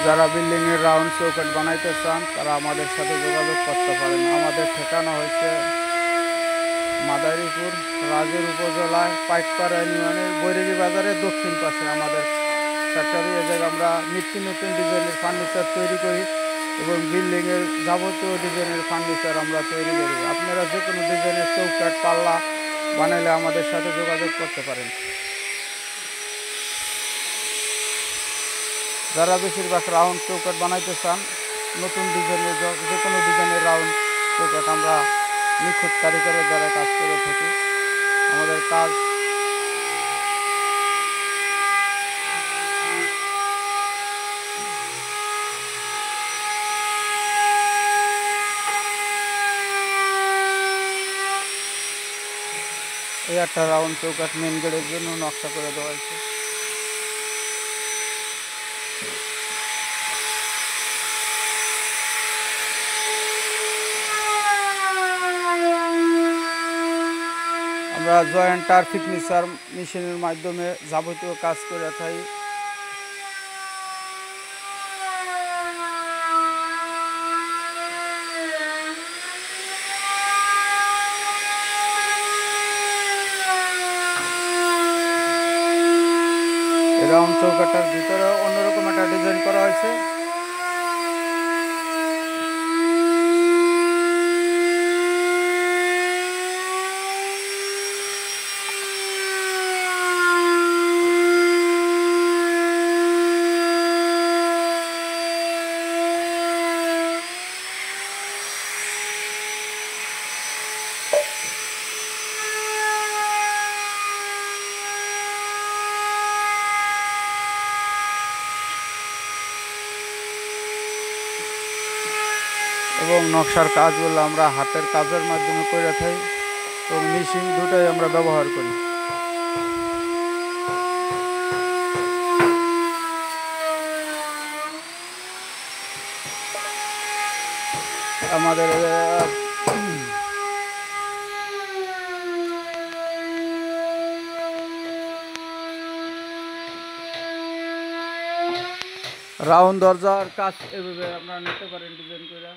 যারা বিল্ডিংয়ের রাউন্ড চৌকাঠ বানাইতে চান তারা আমাদের সাথে যোগাযোগ করতে পারেন। আমাদের ঠিকানা হচ্ছে মাদারীপুর রাজের উপজেলায় পাইকপাড়া ইউনিয়নের বৈরাগী বাজারের দক্ষিণ পাশে আমাদের ফ্যাক্টরি। এ জায়গায় আমরা নিত্য নতুন ডিজাইনের ফার্নিচার তৈরি করি এবং বিল্ডিংয়ের যাবতীয় ডিজাইনের ফার্নিচার আমরা তৈরি করি। আপনারা যে কোনো ডিজাইনের চৌকাঠ পাল্লা বানাইলে আমাদের সাথে যোগাযোগ করতে পারেন। যারা বেশিরভাগ রাউন্ড চৌকাঠ বানাইতে চান, নতুন ডিজাইনের যে কোনো ডিজাইনের রাউন্ড চৌকাঠ আমরা নিখুঁত কারিগরের দ্বারা কাজ করে থাকি। আমাদের কাজ এই একটা রাউন্ড চৌকাঠ মেন গেটের জন্য নকশা করে দেওয়া হয়েছে। আমরা জয়েন্টার ফিটনেসার মেশিনের মাধ্যমে যাবতীয় কাজ করে থাকি। রাউন্ড চৌকাঠটার ভিতরে অন্যরকম একটা ডিজাইন করা হয়েছে। এবং নকশার কাজগুলো আমরা হাতের কাজের মাধ্যমে করে থাকি এবং মেশিন দুটোই আমরা ব্যবহার করি। আমাদের রাউন্ড দরজার কাজ এভাবে আপনারা নিতে পারেন ডিজাইন করে।